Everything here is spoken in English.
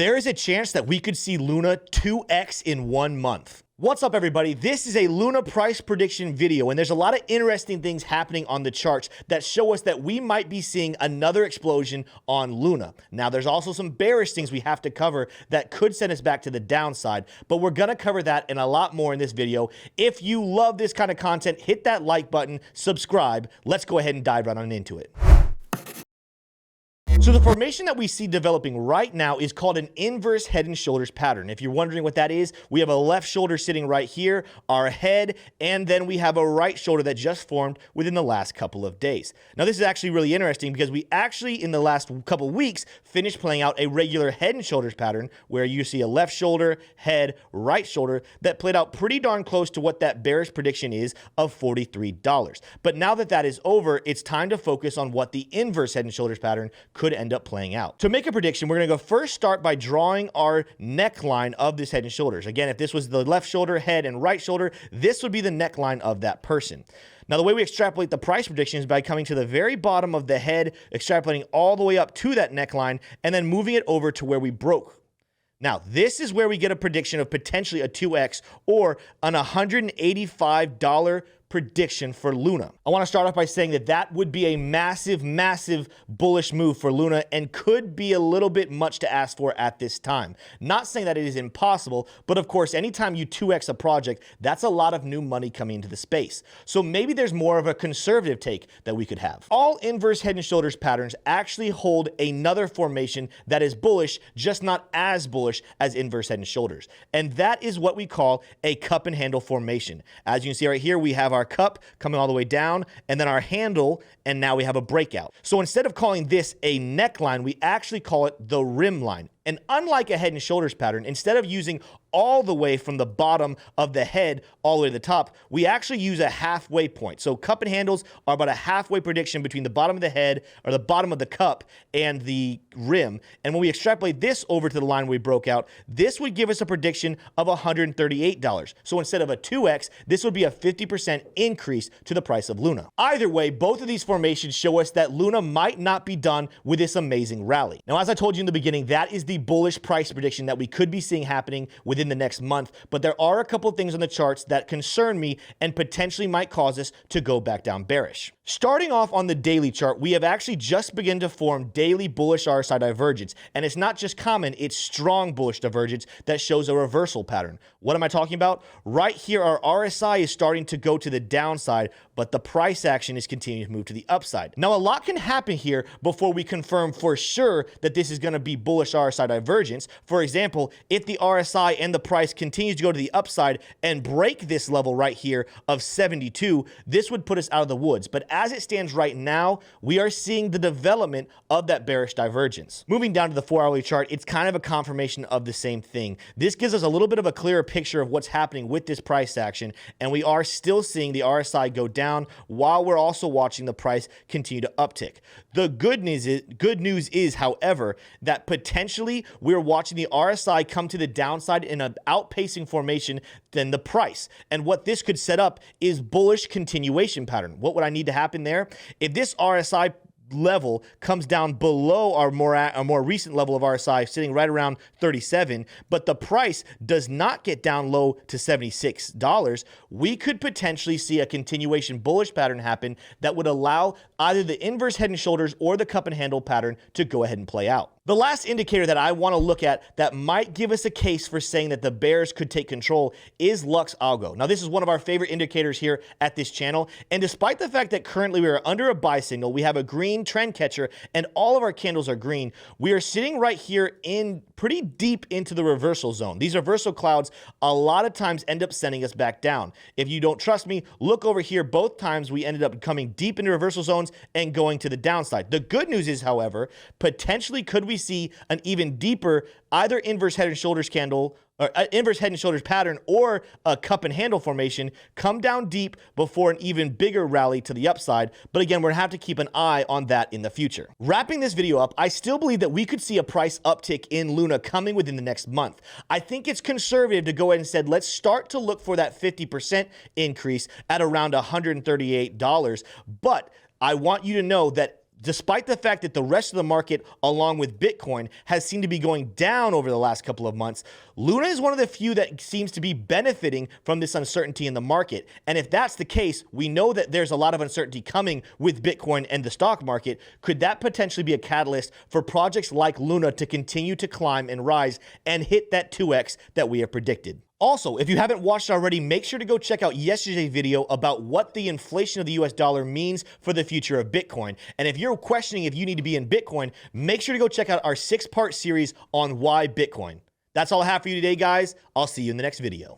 There is a chance that we could see Luna 2x in 1 month. What's up, everybody? This is a Luna price prediction video, and there's a lot of interesting things happening on the charts that show us that we might be seeing another explosion on Luna. Now, there's also some bearish things we have to cover that could send us back to the downside, but we're gonna cover that and a lot more in this video. If you love this kind of content, hit that like button, subscribe. Let's go ahead and dive right on into it. So the formation that we see developing right now is called an inverse head and shoulders pattern. If you're wondering what that is, we have a left shoulder sitting right here, our head, and then we have a right shoulder that just formed within the last couple of days. Now, this is actually really interesting because we actually, in the last couple of weeks, finished playing out a regular head and shoulders pattern where you see a left shoulder, head, right shoulder that played out pretty darn close to what that bearish prediction is of $43. But now that that is over, it's time to focus on what the inverse head and shoulders pattern could end up playing out. To make a prediction, we're going to go first start by drawing our neckline of this head and shoulders. Again, if this was the left shoulder, head, and right shoulder, this would be the neckline of that person. Now, the way we extrapolate the price prediction is by coming to the very bottom of the head, extrapolating all the way up to that neckline, and then moving it over to where we broke. Now, this is where we get a prediction of potentially a 2x or an $185 prediction for Luna. I want to start off by saying that that would be a massive, massive bullish move for Luna and could be a little bit much to ask for at this time. Not saying that it is impossible, but of course, anytime you 2x a project, that's a lot of new money coming into the space. So maybe there's more of a conservative take that we could have. All inverse head and shoulders patterns actually hold another formation that is bullish, just not as bullish as inverse head and shoulders. And that is what we call a cup and handle formation. As you can see right here, we have our cup coming all the way down, and then our handle, and now we have a breakout. So instead of calling this a neckline, we actually call it the rim line. And unlike a head and shoulders pattern, instead of using all the way from the bottom of the head all the way to the top, we actually use a halfway point. So cup and handles are about a halfway prediction between the bottom of the head or the bottom of the cup and the rim. And when we extrapolate this over to the line we broke out, this would give us a prediction of $138. So instead of a 2x, this would be a 50% increase to the price of Luna. Either way, both of these formations show us that Luna might not be done with this amazing rally. Now, as I told you in the beginning, that is the bullish price prediction that we could be seeing happening within the next month, but there are a couple of things on the charts that concern me and potentially might cause us to go back down bearish. Starting off on the daily chart, we have actually just begun to form daily bullish RSI divergence, and it's not just common, it's strong bullish divergence that shows a reversal pattern. What am I talking about? Right here, our RSI is starting to go to the downside, but the price action is continuing to move to the upside. Now, a lot can happen here before we confirm for sure that this is going to be bullish RSI divergence. For example, if the RSI and the price continues to go to the upside and break this level right here of 72, this would put us out of the woods. But as it stands right now, we are seeing the development of that bearish divergence. Moving down to the 4-hourly chart, it's kind of a confirmation of the same thing. This gives us a little bit of a clearer picture of what's happening with this price action, and we are still seeing the RSI go down while we're also watching the price continue to uptick. The good news is, however, that potentially we're watching the RSI come to the downside in an outpacing formation than the price. And what this could set up is bullish continuation pattern. What would I need to happen there? If this RSI level comes down below our more recent level of RSI, sitting right around 37, but the price does not get down low to $76, we could potentially see a continuation bullish pattern happen that would allow either the inverse head and shoulders or the cup and handle pattern to go ahead and play out. The last indicator that I want to look at that might give us a case for saying that the bears could take control is Lux Algo. Now, this is one of our favorite indicators here at this channel, and despite the fact that currently we are under a buy signal, we have a green trend catcher, and all of our candles are green, we are sitting right here in pretty deep into the reversal zone. These reversal clouds a lot of times end up sending us back down. If you don't trust me, look over here. Both times we ended up coming deep into reversal zones and going to the downside. The good news is, however, potentially could we see an even deeper either inverse head and shoulders candle or inverse head and shoulders pattern or a cup and handle formation come down deep before an even bigger rally to the upside. But again, we're gonna have to keep an eye on that in the future. Wrapping this video up, I still believe that we could see a price uptick in Luna coming within the next month. I think it's conservative to go ahead and say, let's start to look for that 50% increase at around $138. But I want you to know that Despite the fact that the rest of the market, along with Bitcoin, has seemed to be going down over the last couple of months, Luna is one of the few that seems to be benefiting from this uncertainty in the market. And if that's the case, we know that there's a lot of uncertainty coming with Bitcoin and the stock market. Could that potentially be a catalyst for projects like Luna to continue to climb and rise and hit that 2x that we have predicted? Also, if you haven't watched already, make sure to go check out yesterday's video about what the inflation of the US dollar means for the future of Bitcoin. And if you're questioning if you need to be in Bitcoin, make sure to go check out our 6-part series on why Bitcoin. That's all I have for you today, guys. I'll see you in the next video.